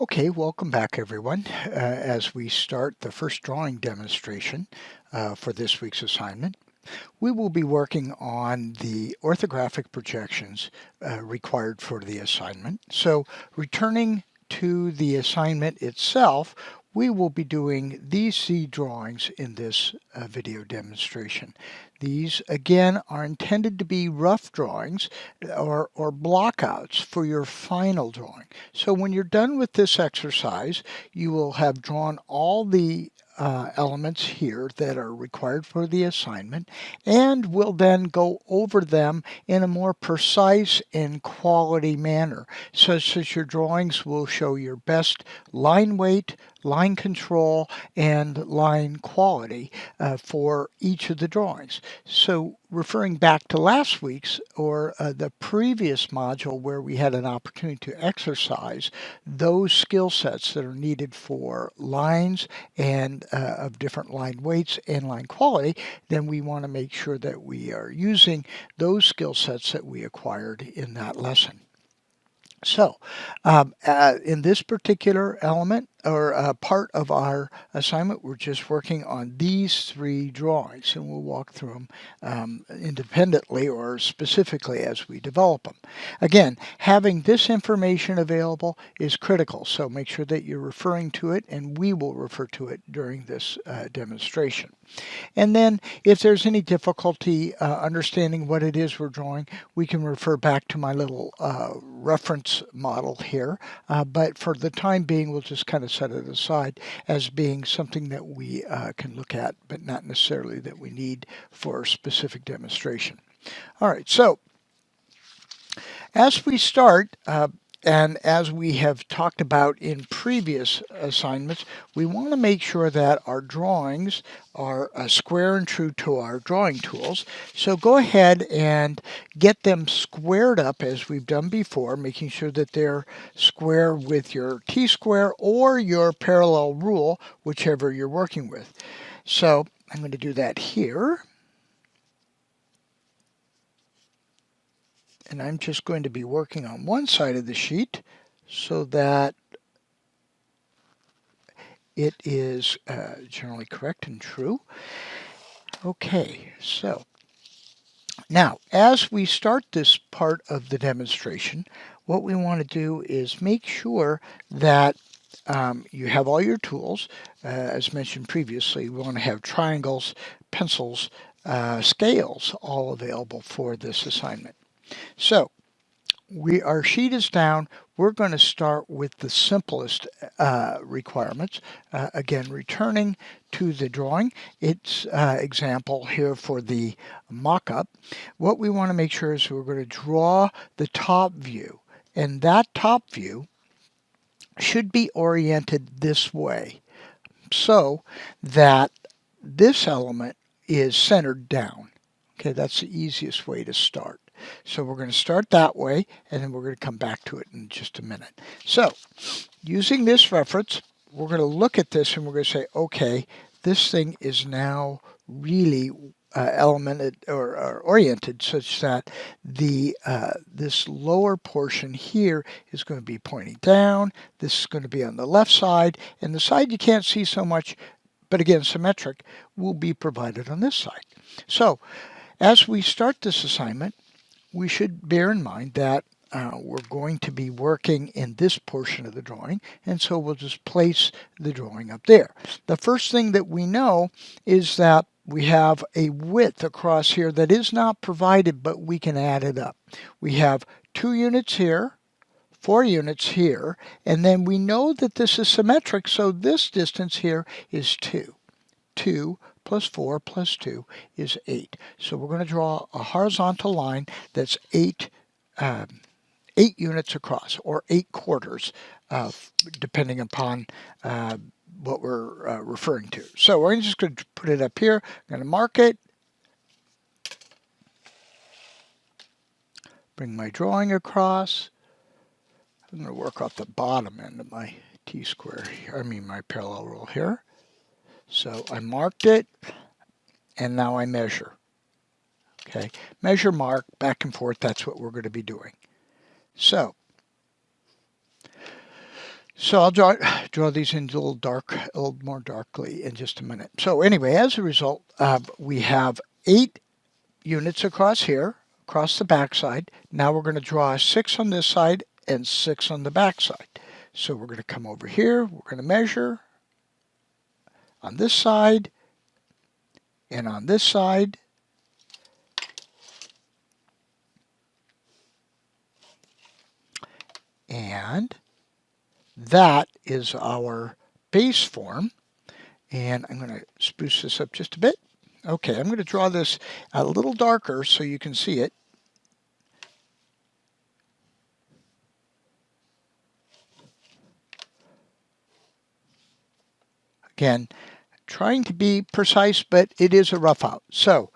Okay, welcome back everyone. As we start the first drawing demonstration for this week's assignment, we will be working on the orthographic projections required for the assignment. So returning to the assignment itself, we will be doing these C drawings in this video demonstration. These, again, are intended to be rough drawings or blockouts for your final drawing. So when you're done with this exercise, you will have drawn all the elements here that are required for the assignment, and we'll then go over them in a more precise and quality manner, such that your drawings will show your best line weight, line control, and line quality for each of the drawings. So referring back to last week's or the previous module where we had an opportunity to exercise those skill sets that are needed for lines and of different line weights and line quality, then we want to make sure that we are using those skill sets that we acquired in that lesson. So in this particular element or part of our assignment, we're just working on these three drawings, and we'll walk through them independently or specifically as we develop them. Again, having this information available is critical, so make sure that you're referring to it, and we will refer to it during this demonstration. And then if there's any difficulty understanding what it is we're drawing, we can refer back to my little reference model here. But for the time being, we'll just kind of set it aside as being something that we can look at, but not necessarily that we need for a specific demonstration. All right, so as we start, and as we have talked about in previous assignments, we want to make sure that our drawings are square and true to our drawing tools. So go ahead and get them squared up as we've done before, making sure that they're square with your T-square or your parallel rule, whichever you're working with. So I'm going to do that here. And I'm just going to be working on one side of the sheet so that it is generally correct and true. Okay, so now as we start this part of the demonstration, what we want to do is make sure that you have all your tools. As mentioned previously, we want to have triangles, pencils, scales all available for this assignment. So our sheet is down. We're going to start with the simplest requirements. Again, returning to the drawing. It's example here for the mock-up. What we want to make sure is we're going to draw the top view. And that top view should be oriented this way so that this element is centered down. Okay, that's the easiest way to start. So we're going to start that way, and then we're going to come back to it in just a minute. So using this reference, we're going to look at this and we're going to say, okay, this thing is now really elemented or oriented such that the this lower portion here is going to be pointing down. This is going to be on the left side, and the side you can't see so much, but again symmetric, will be provided on this side. So as we start this assignment, we should bear in mind that we're going to be working in this portion of the drawing, and so we'll just place the drawing up there. The first thing that we know is that we have a width across here that is not provided, but we can add it up. We have 2 units here, 4 units here, and then we know that this is symmetric, so this distance here is 2. 2 plus 4 plus 2 is 8. So we're going to draw a horizontal line that's 8 units across, or 8 quarters, depending upon what we're referring to. So we're just going to put it up here. I'm going to mark it. Bring my drawing across. I'm going to work off the bottom end of my T-square, my parallel rule here. So I marked it, and now I measure. Okay, measure, mark, back and forth, that's what we're going to be doing. So So I'll draw these in a little more darkly in just a minute. So anyway, as a result, we have 8 units across here, across the backside. Now we're going to draw 6 on this side and 6 on the backside. So we're going to come over here, we're going to measure on this side and on this side. And that is our base form. And I'm going to spruce this up just a bit. Okay, I'm going to draw this a little darker so you can see it. Again, trying to be precise, but it is a rough out. So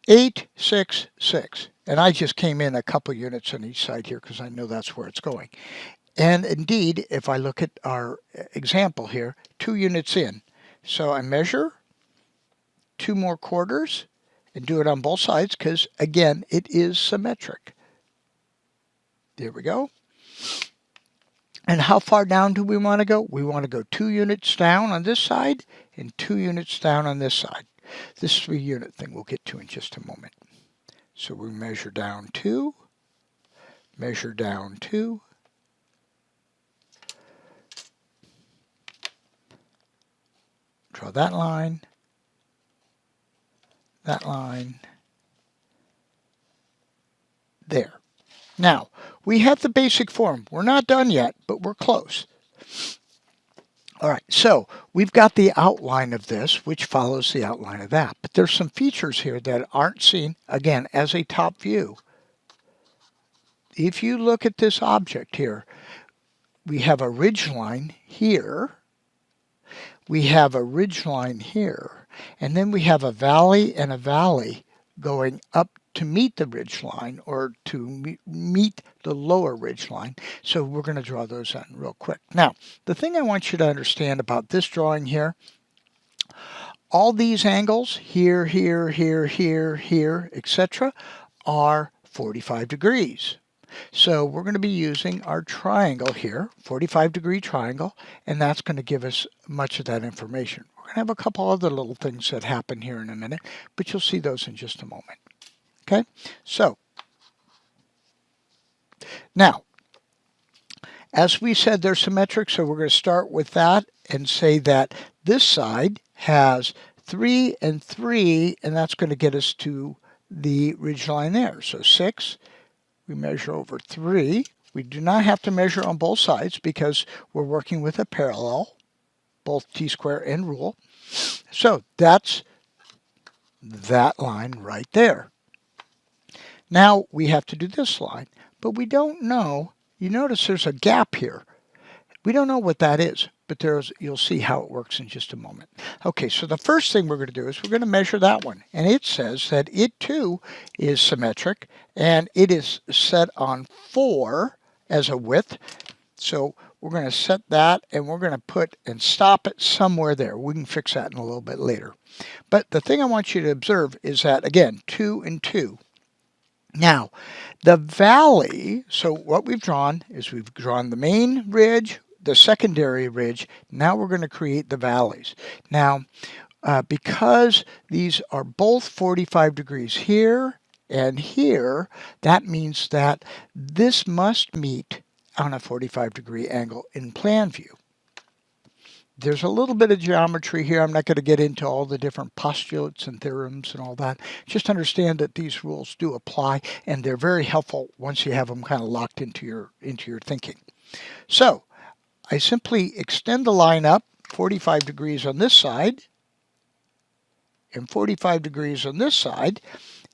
8, 6, 6. And I just came in a couple units on each side here because I know that's where it's going. And indeed, if I look at our example here, 2 units in. So I measure 2 more quarters and do it on both sides because, again, it is symmetric. There we go. And how far down do we want to go? We want to go 2 units down on this side and 2 units down on this side. This 3-unit thing we'll get to in just a moment. So we measure down 2, measure down 2, draw that line, there. Now, we have the basic form. We're not done yet, but we're close. All right, so we've got the outline of this, which follows the outline of that. But there's some features here that aren't seen, again, as a top view. If you look at this object here, we have a ridge line here, we have a ridge line here, and then we have a valley and a valley going up to meet the ridge line or to meet the lower ridge line. So we're going to draw those in real quick. Now, the thing I want you to understand about this drawing here, all these angles, here, here, here, here, here, etc., are 45 degrees. So we're going to be using our triangle here, 45-degree triangle, and that's going to give us much of that information. We're going to have a couple other little things that happen here in a minute, but you'll see those in just a moment. Okay, so now, as we said, they're symmetric, so we're going to start with that and say that this side has 3 and 3, and that's going to get us to the ridge line there. So 6, we measure over 3. We do not have to measure on both sides because we're working with a parallel, both t-square and rule. So that's that line right there. Now we have to do this line, but we don't know. You notice there's a gap here. We don't know what that is, but you'll see how it works in just a moment. Okay, so the first thing we're going to do is we're going to measure that one. And it says that it too is symmetric, and it is set on 4 as a width. So we're going to set that, and we're going to put and stop it somewhere there. We can fix that in a little bit later. But the thing I want you to observe is that, again, 2 and 2. Now, the valley, so what we've drawn is we've drawn the main ridge, the secondary ridge. Now we're going to create the valleys. Now, because these are both 45 degrees here and here, that means that this must meet on a 45-degree angle in plan view. There's a little bit of geometry here. I'm not going to get into all the different postulates and theorems and all that. Just understand that these rules do apply, and they're very helpful once you have them kind of locked into your thinking. So I simply extend the line up 45 degrees on this side and 45 degrees on this side,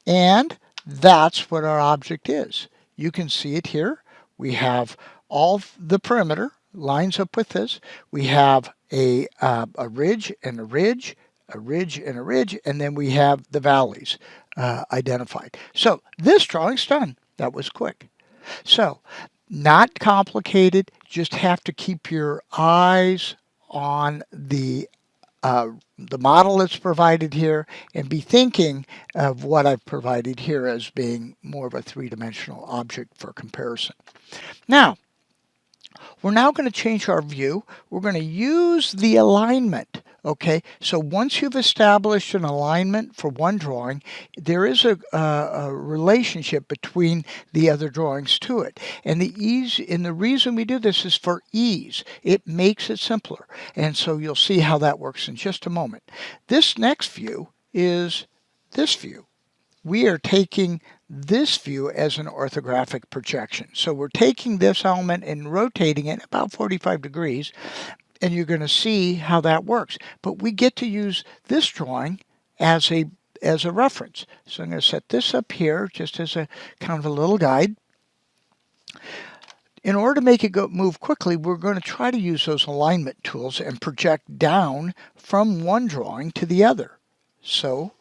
and that's what our object is. You can see it here. We have all the perimeter lines up with this. We have a ridge and a ridge, a ridge and a ridge, and then we have the valleys identified. So this drawing's done. That was quick. So not complicated. Just have to keep your eyes on the model that's provided here and be thinking of what I've provided here as being more of a 3-dimensional object for comparison. Now, we're now going to change our view. We're going to use the alignment. Okay, so once you've established an alignment for one drawing, there is a relationship between the other drawings to it. And the reason we do this is for ease. It makes it simpler. And so you'll see how that works in just a moment. This next view is this view. We are taking this view as an orthographic projection. So we're taking this element and rotating it about 45 degrees, and you're going to see how that works. But we get to use this drawing as a reference. So I'm going to set this up here just as a kind of a little guide. In order to make it move quickly, we're going to try to use those alignment tools and project down from one drawing to the other. So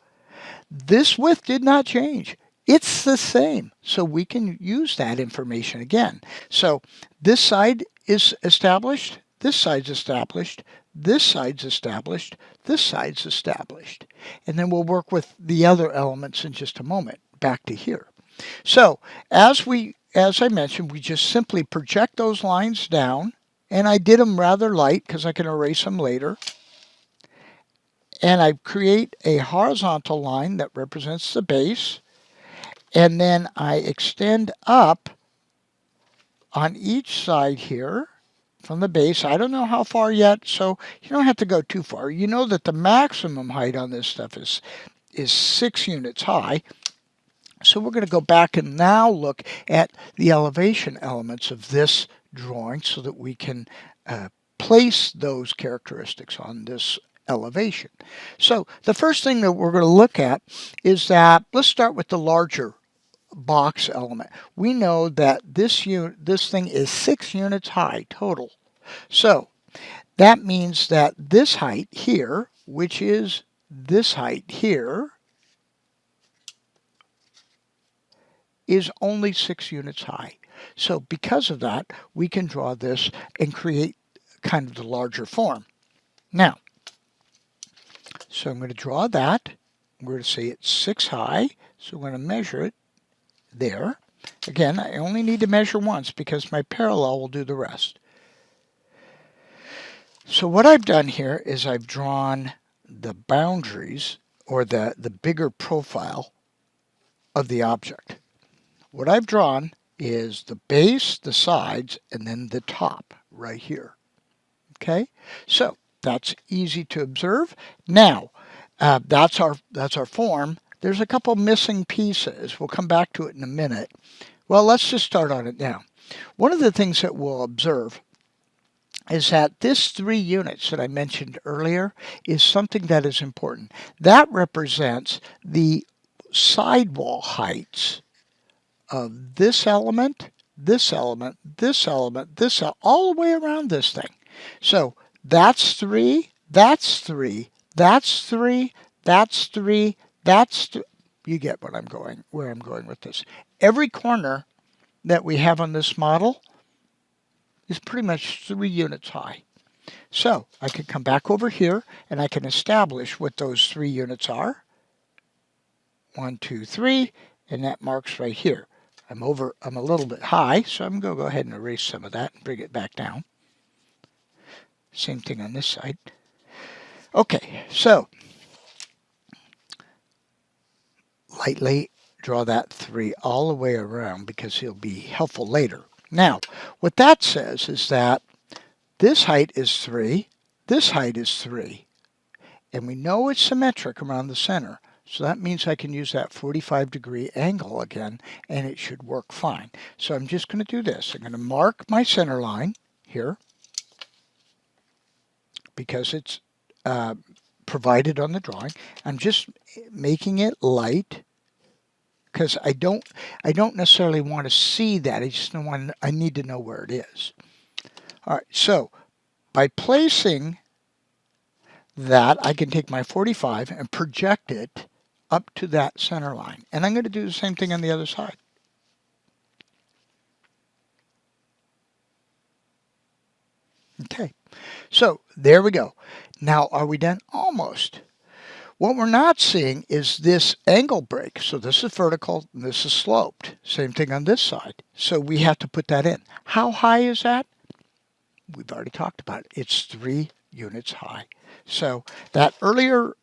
this width did not change. It's the same. So we can use that information again. So this side is established. This side's established. This side's established. This side's established. And then we'll work with the other elements in just a moment. Back to here. So as I mentioned, we just simply project those lines down. And I did them rather light because I can erase them later. And I create a horizontal line that represents the base. And then I extend up on each side here from the base. I don't know how far yet, so you don't have to go too far. You know that the maximum height on this stuff is 6 units high. So we're going to go back and now look at the elevation elements of this drawing so that we can place those characteristics on this elevation. So the first thing that we're going to look at is that, let's start with the larger box element. We know that this thing is 6 units high total. So that means that this height here, which is this height here, is only 6 units high. So because of that, we can draw this and create kind of the larger form. Now, so I'm going to draw that. We're going to say it's 6 high. So we're going to measure it there. Again, I only need to measure once because my parallel will do the rest. So what I've done here is I've drawn the boundaries or the bigger profile of the object. What I've drawn is the base, the sides, and then the top right here. Okay, so that's easy to observe. Now, that's our form. There's a couple missing pieces. We'll come back to it in a minute. Well, let's just start on it now. One of the things that we'll observe is that this 3 units that I mentioned earlier is something that is important. That represents the sidewall heights of this element, this element, this element, this element, all the way around this thing. So that's 3, that's 3, that's 3, that's 3, that's you get where I'm going with this. Every corner that we have on this model is pretty much 3 units high. So I can come back over here and I can establish what those 3 units are. 1, 2, 3, and that marks right here. I'm a little bit high, so I'm going to go ahead and erase some of that and bring it back down. Same thing on this side. Okay, so lightly draw that 3 all the way around because it'll be helpful later. Now, what that says is that this height is 3, this height is 3, and we know it's symmetric around the center. So that means I can use that 45-degree angle again, and it should work fine. So I'm just going to do this. I'm going to mark my center line here because it's provided on the drawing. I'm just making it light because I don't necessarily want to see that. I need to know where it is. All right, so by placing that, I can take my 45 and project it up to that center line. And I'm going to do the same thing on the other side. Okay, so there we go. Now, are we done? Almost. What we're not seeing is this angle break. So this is vertical and this is sloped. Same thing on this side. So we have to put that in. How high is that? we've already talked about it. It's 3 units high. So that earlier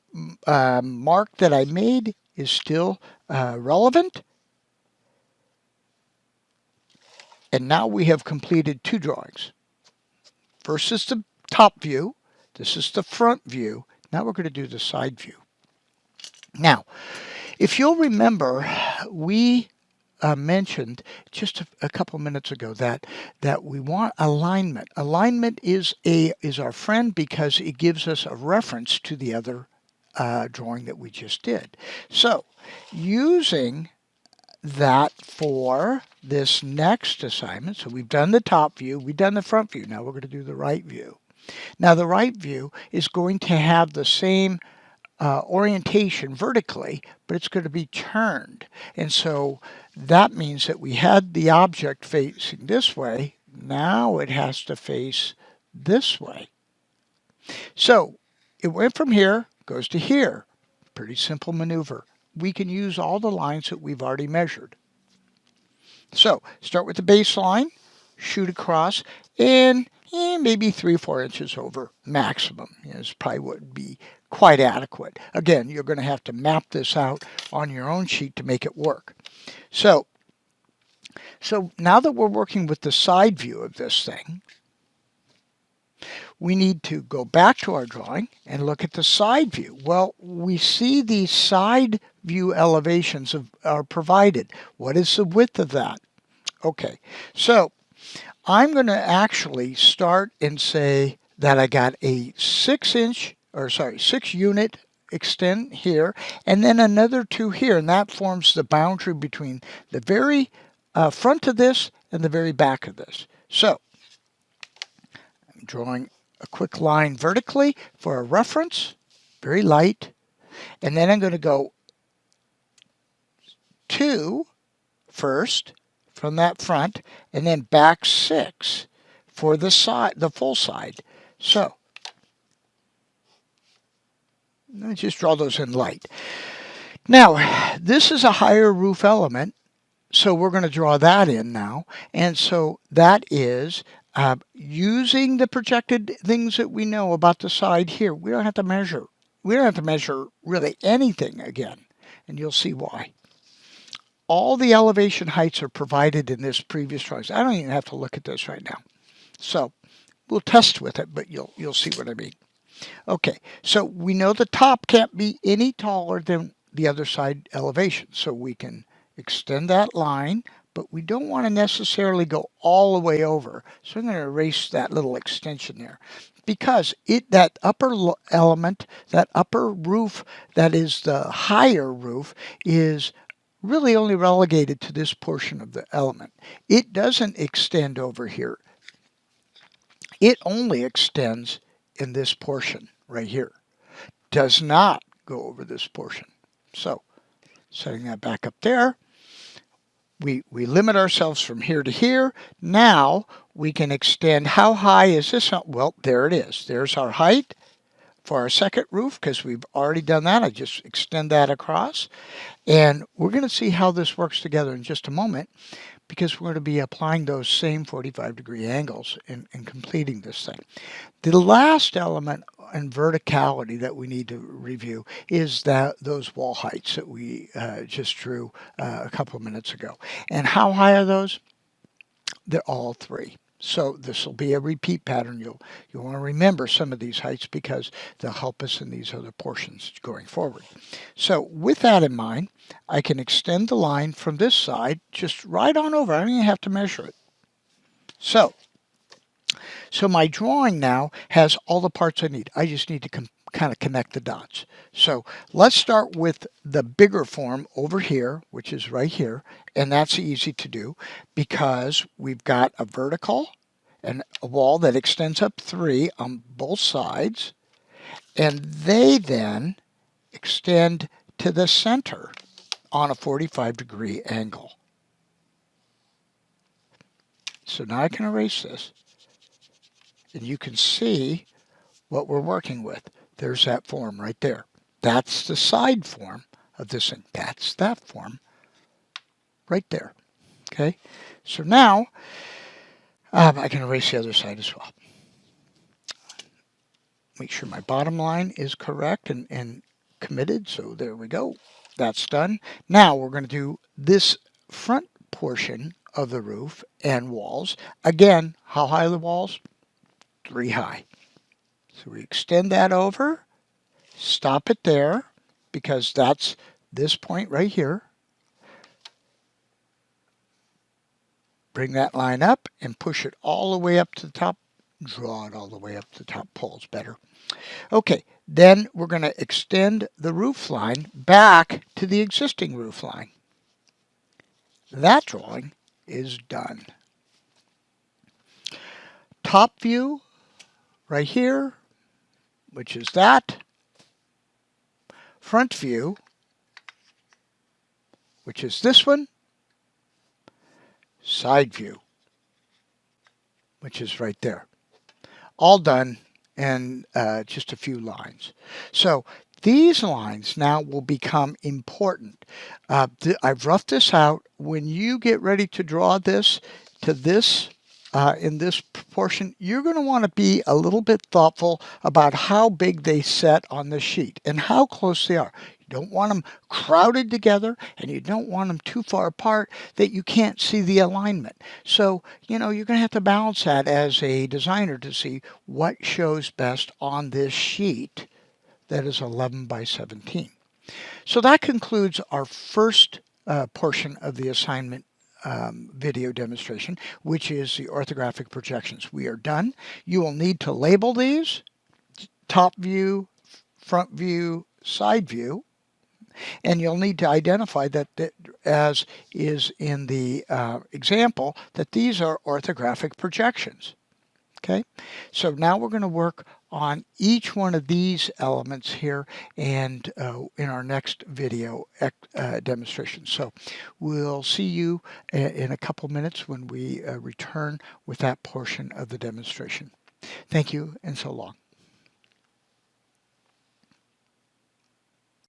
mark that I made is still relevant. And now we have completed 2 drawings. First is the top view. This is the front view. Now we're going to do the side view. Now, if you'll remember, we mentioned just a couple minutes ago that we want alignment. Alignment is our friend because it gives us a reference to the other drawing that we just did. So, using that for this next assignment, so we've done the top view, we've done the front view. Now we're going to do the right view. Now the right view is going to have the same orientation vertically, but it's going to be turned. And so that means that we had the object facing this way. Now it has to face this way. So it went from here, goes to here. Pretty simple maneuver. We can use all the lines that we've already measured. So start with the baseline, shoot across, and maybe 3 or 4 inches over maximum. This probably would be quite adequate. Again, you're going to have to map this out on your own sheet to make it work. So now that we're working with the side view of this thing, we need to go back to our drawing and look at the side view. Well, we see these side view elevations are provided. What is the width of that? Okay, so I'm going to actually start and say that I got a 6 unit extend here, and then another 2 here, and that forms the boundary between the very front of this and the very back of this. So I'm drawing a quick line vertically for a reference, very light, and then I'm going to go 2 first from that front, and then back 6 for the side, the full side. So let me just draw those in light. Now, this is a higher roof element, so we're going to draw that in now. And so that is using the projected things that we know about the side here. We don't have to measure. We don't have to measure really anything again, and you'll see why. All the elevation heights are provided in this previous drawings. I don't even have to look at this right now. So we'll test with it, but you'll see what I mean. Okay, so we know the top can't be any taller than the other side elevation. So we can extend that line, but we don't want to necessarily go all the way over. So I'm going to erase that little extension there. Because that upper element, that upper roof, that is the higher roof, is really only relegated to this portion of the element. It doesn't extend over here. It only extends in this portion right here. Does not go over this portion. So setting that back up there, we limit ourselves from here to here. Now we can extend. How high is this? Well, there it is. There's our height for our second roof because we've already done that. I just extend that across. And we're going to see how this works together in just a moment because we're going to be applying those same 45-degree angles in completing this thing. The last element in verticality that we need to review is those wall heights that we just drew a couple of minutes ago. And how high are those? They're all 3. So this will be a repeat pattern. You'll want to remember some of these heights because they'll help us in these other portions going forward. So with that in mind, I can extend the line from this side just right on over. I don't even have to measure it. So my drawing now has all the parts I need. I just need to kind of connect the dots. So let's start with the bigger form over here, which is right here. And that's easy to do because we've got a vertical and a wall that extends up 3 on both sides. And they then extend to the center on a 45-degree angle. So now I can erase this. And you can see what we're working with. There's that form right there. That's the side form of this thing. That's that form right there. Okay, so now I can erase the other side as well. make sure my bottom line is correct and committed. So there we go. That's done. Now we're going to do this front portion of the roof and walls. Again, how high are the walls? 3 high. So we extend that over, stop it there, because that's this point right here. Bring that line up and push it all the way up to the top. Draw it all the way up to the top poles better. Okay, then we're going to extend the roof line back to the existing roof line. That drawing is done. Top view right here, which is that. Front view, which is this one. Side view, which is right there. All done in just a few lines. So these lines now will become important. I've roughed this out. When you get ready to draw this to this in this proportion, you're going to want to be a little bit thoughtful about how big they set on the sheet and how close they are. You don't want them crowded together, and you don't want them too far apart that you can't see the alignment. So, you're going to have to balance that as a designer to see what shows best on this sheet that is 11 by 17. So that concludes our first portion of the assignment video demonstration, which is the orthographic projections. We are done. You will need to label these: top view, front view, side view, and you'll need to identify that as is in the example, that these are orthographic projections. Okay, so now we're going to work on each one of these elements here and in our next video demonstration. So we'll see you in a couple minutes when we return with that portion of the demonstration. Thank you and so long.